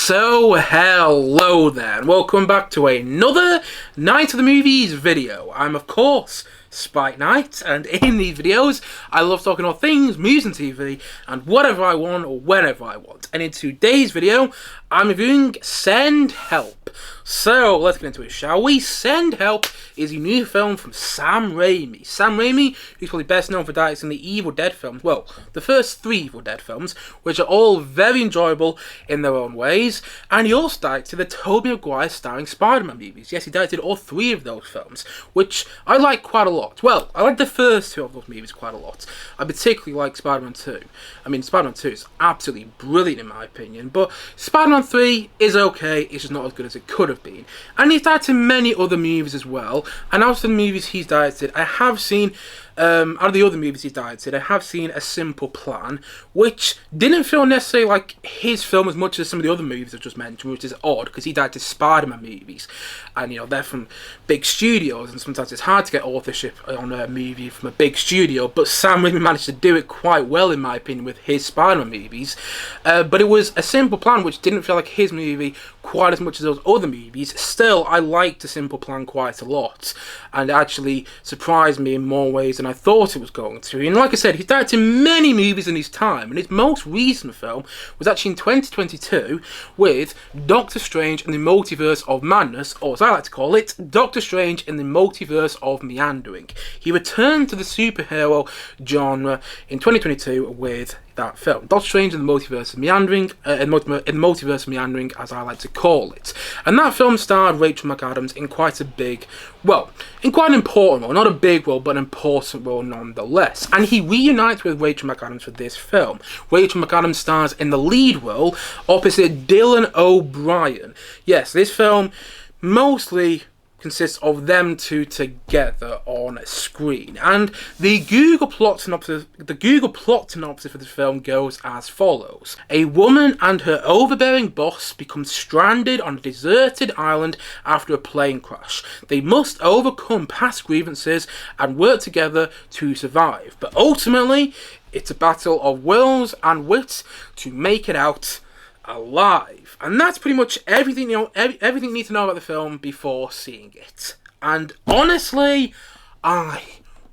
So hello there, and welcome back to another Night of the Movies video. I'm of course Spike Knight, and in these videos I love talking about things, movies and TV, and whatever I want or whenever I want. And in today's video I'm reviewing Send Help. So let's get into it, shall we? Send Help is a new film from Sam Raimi. Sam Raimi, who's probably best known for directing the Evil Dead films, well, the first 3 Evil Dead films, which are all very enjoyable in their own ways, and he also directed the Tobey Maguire starring Spider-Man movies. Yes, he directed all 3 of those films, which I like quite a lot. Well, I like the first 2 of those movies quite a lot. I particularly like Spider-Man 2. I mean, Spider-Man 2 is absolutely brilliant in my opinion, but Spider-Man 3 is okay, it's just not as good as it could have been. And he's directed many other movies as well, and out of the movies he's directed, I have seen, out of the other movies he's directed, I have seen A Simple Plan, which didn't feel necessarily like his film as much as some of the other movies I've just mentioned, which is odd, because he directed Spider-Man movies, and you know, they're from big studios, and sometimes it's hard to get authorship on a movie from a big studio, but Sam Raimi managed to do it quite well, in my opinion, with his Spider-Man movies. But it was A Simple Plan, which didn't feel like his movie quite as much as those other movies. Still, I liked A Simple Plan quite a lot, and it actually surprised me in more ways than I thought it was going to. And like I said, he's directed many movies in his time, and his most recent film was actually in 2022 with Doctor Strange and the Multiverse of Madness, or as I like to call it, Doctor Strange and the Multiverse of Meandering. He returned to the superhero genre in 2022 with that film, Doctor Strange and the Multiverse of Meandering, in Multiverse of Meandering, as I like to call it. And that film starred Rachel McAdams in quite a big, well, in quite an important role, not a big role, but an important role nonetheless. And he reunites with Rachel McAdams for this film. Rachel McAdams stars in the lead role opposite Dylan O'Brien. Yes, this film mostly consists of them two together on screen, and the Google plot synopsis for the film goes as follows: a woman and her overbearing boss become stranded on a deserted island after a plane crash. They must overcome past grievances and work together to survive, but ultimately it's a battle of wills and wits to make it out alive. And that's pretty much everything, you know, everything you need to know about the film before seeing it. And honestly, I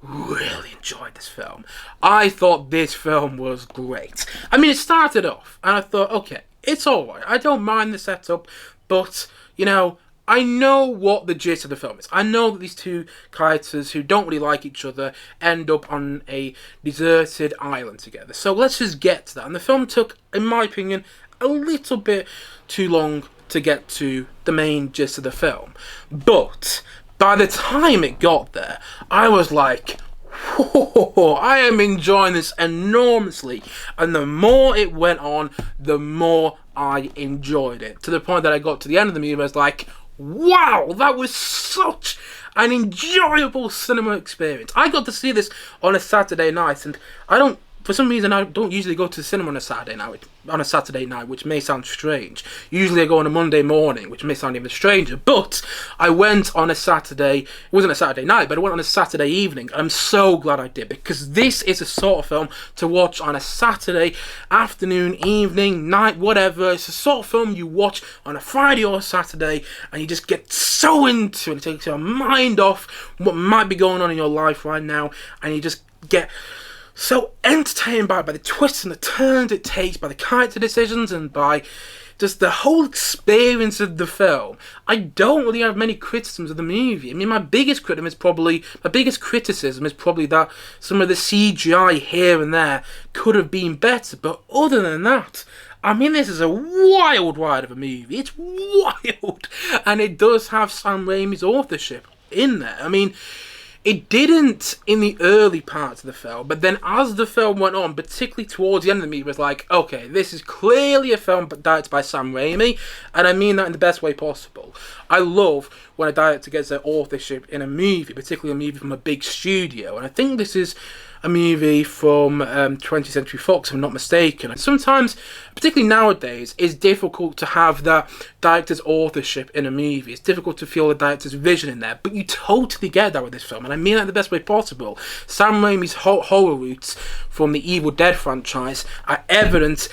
really enjoyed this film. I thought this film was great. I mean, it started off and I thought, okay, it's alright, I don't mind the setup, but you know, I know what the gist of the film is. I know that these two characters who don't really like each other end up on a deserted island together. So let's just get to that. And the film took, in my opinion, a little bit too long to get to the main gist of the film. But by the time it got there, I was like, whoa, I am enjoying this enormously. And the more it went on, the more I enjoyed it. To the point that I got to the end of the movie, I was like, wow, that was such an enjoyable cinema experience. I got to see this on a Saturday night, and for some reason, I don't usually go to the cinema on a Saturday night, which may sound strange. Usually I go on a Monday morning, which may sound even stranger. But I went on a Saturday, it wasn't a Saturday night, but I went on a Saturday evening. I'm so glad I did, because this is a sort of film to watch on a Saturday afternoon, evening, night, whatever. It's the sort of film you watch on a Friday or a Saturday, and you just get so into it. It takes your mind off what might be going on in your life right now, and you just get so entertained by the twists and the turns it takes, by the character decisions, and by just the whole experience of the film. I don't really have many criticisms of the movie. I mean, my biggest criticism is probably that some of the CGI here and there could have been better. But other than that, I mean, this is a wild ride of a movie. It's wild, and it does have Sam Raimi's authorship in there. I mean, it didn't in the early parts of the film, but then as the film went on, particularly towards the end of the movie, it was like, okay, this is clearly a film directed by Sam Raimi, and I mean that in the best way possible. I love when a director gets their authorship in a movie, particularly a movie from a big studio, and I think this is a movie from 20th Century Fox, if I'm not mistaken. And sometimes, particularly nowadays, it's difficult to have that director's authorship in a movie. It's difficult to feel the director's vision in there, but you totally get that with this film, and I mean that in the best way possible. Sam Raimi's horror roots from the Evil Dead franchise are evident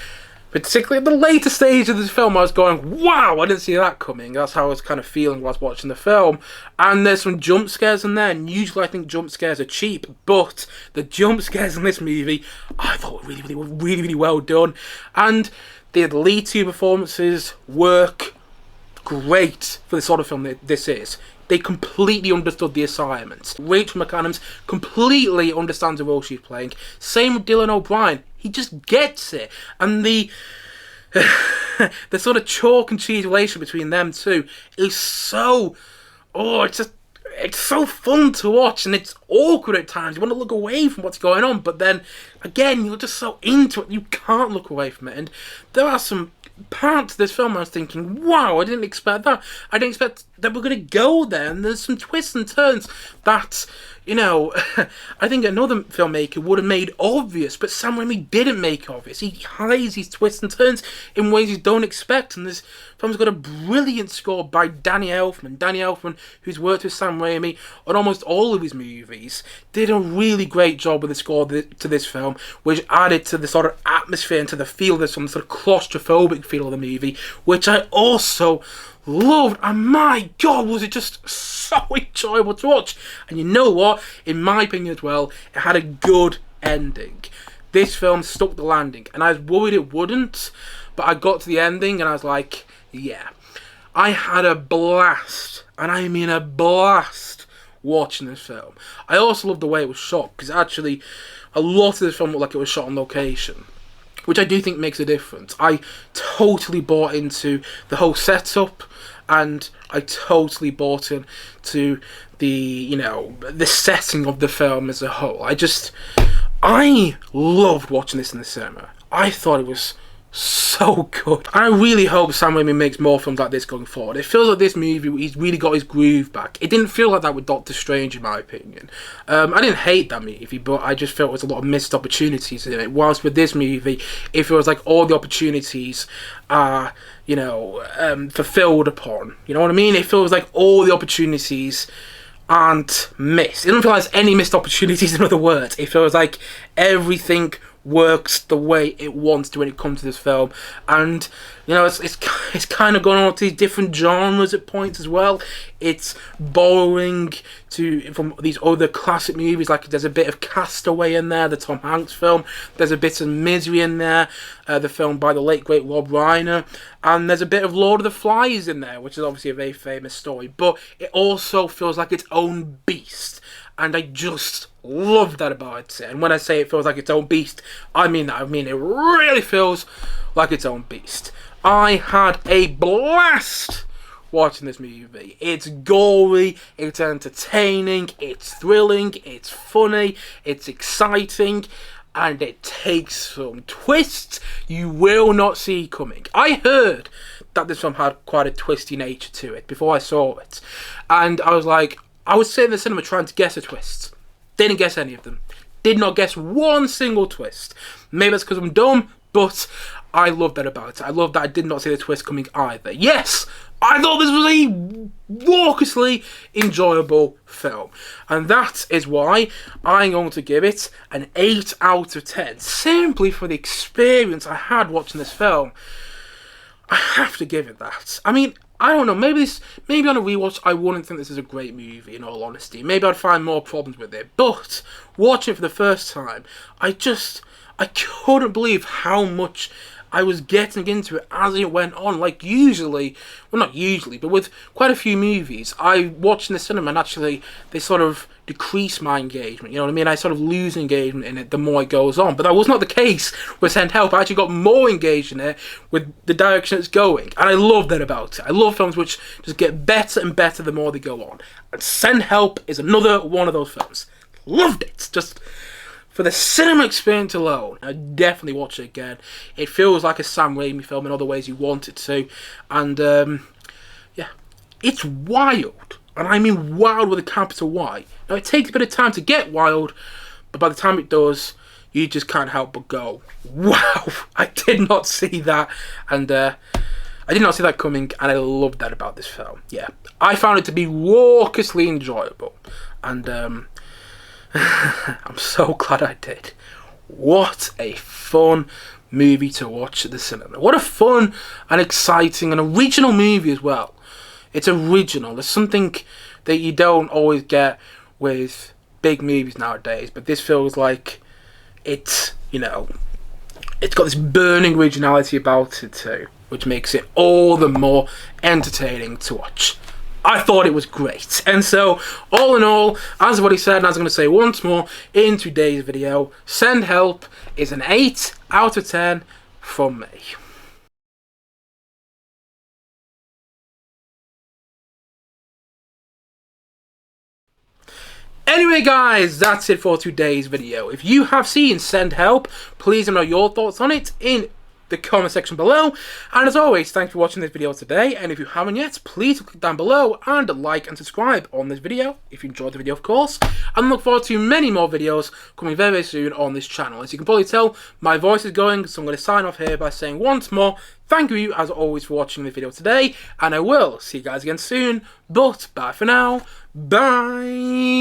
particularly at the later stage of this film, I was going, wow, I didn't see that coming. That's how I was kind of feeling while I was watching the film. And there's some jump scares in there, and usually I think jump scares are cheap, but the jump scares in this movie, I thought were really well done. And the lead two performances work great for the sort of film that this is. They completely understood the assignment. Rachel McAdams completely understands the role she's playing. Same with Dylan O'Brien. He just gets it. And the sort of chalk and cheese relationship between them two is so... Oh, it's so fun to watch, and it's awkward at times. You want to look away from what's going on, but then, again, you're just so into it, you can't look away from it. And there are some parts of this film I was thinking, wow, I didn't expect that. I didn't expect that we're going to go there, and there's some twists and turns that, you know, I think another filmmaker would have made obvious, but Sam Raimi didn't make obvious. He hides these twists and turns in ways you don't expect, and this film's got a brilliant score by Danny Elfman. Danny Elfman, who's worked with Sam Raimi on almost all of his movies, did a really great job with the score to this film, which added to the sort of atmosphere and to the feel of this one, the sort of claustrophobic feel of the movie, which I also loved. And my God, was it just so enjoyable to watch. And you know what? In my opinion as well, it had a good ending. This film stuck the landing, and I was worried it wouldn't, but I got to the ending and I was like, yeah. I had a blast, and I mean a blast, watching this film. I also loved the way it was shot, because actually a lot of this film looked like it was shot on location, which I do think makes a difference. I totally bought into the whole setup, and I totally bought into the, you know, the setting of the film as a whole. I loved watching this in the cinema. I thought it was so good. I really hope Sam Raimi makes more films like this going forward. It feels like this movie, he's really got his groove back. It didn't feel like that with Doctor Strange, in my opinion. I didn't hate that movie, but I just felt there was a lot of missed opportunities in it. Whilst with this movie, it feels like all the opportunities are, you know, fulfilled upon. You know what I mean? It feels like all the opportunities aren't missed. It doesn't feel like there's any missed opportunities, in other words. It feels like everything works the way it wants to when it comes to this film, and you know, it's kind of going on to these different genres at points as well. It's borrowing from these other classic movies, like there's a bit of Castaway in there, the Tom Hanks film. There's a bit of Misery in there, the film by the late great Rob Reiner, and there's a bit of Lord of the Flies in there, which is obviously a very famous story. But it also feels like its own beast. And I just love that about it. And when I say it feels like its own beast, I mean that. I mean it really feels like its own beast. I had a blast watching this movie. It's gory, it's entertaining, it's thrilling, it's funny, it's exciting, and it takes some twists you will not see coming. I heard that this film had quite a twisty nature to it before I saw it. And I was like, I was sitting in the cinema trying to guess the twists. Didn't guess any of them. Did not guess one single twist. Maybe that's because I'm dumb, but I love that about it. I love that I did not see the twist coming either. Yes, I thought this was a raucously enjoyable film. And that is why I'm going to give it an 8 out of 10. Simply for the experience I had watching this film. I have to give it that. I mean, I don't know, maybe on a rewatch I wouldn't think this is a great movie, in all honesty. Maybe I'd find more problems with it. But watching it for the first time, I couldn't believe how much I was getting into it as it went on. Like usually, well not usually, but with quite a few movies, I watch in the cinema and actually they sort of decrease my engagement. You know what I mean? I sort of lose engagement in it the more it goes on. But that was not the case with Send Help. I actually got more engaged in it with the direction it's going. And I love that about it. I love films which just get better and better the more they go on. And Send Help is another one of those films. Loved it. Just for the cinema experience alone, I definitely watch it again. It feels like a Sam Raimi film in other ways you want it to. And, yeah, it's wild. And I mean wild with a capital Y. Now, it takes a bit of time to get wild, but by the time it does, you just can't help but go, wow, I did not see that. And, I did not see that coming, and I loved that about this film. Yeah, I found it to be raucously enjoyable. And, I'm so glad I did. what a fun movie to watch at the cinema. What a fun and exciting and original movie as well. It's original. There's something that you don't always get with big movies nowadays, but this feels like it's, you know, it's got this burning originality about it too, which makes it all the more entertaining to watch. I thought it was great. And so, all in all, as I've already said, and as I'm going to say once more in today's video, Send Help is an 8 out of 10 from me. Anyway guys, that's it for today's video. If you have seen Send Help, please let me know your thoughts on it in the comment section below. And as always, thanks for watching this video today. And if you haven't yet, please click down below and like and subscribe on this video, if you enjoyed the video of course. And look forward to many more videos coming very, very soon on this channel. As you can probably tell, my voice is going, so I'm going to sign off here by saying once more, thank you as always for watching the video today. And I will see you guys again soon. But bye for now. Bye.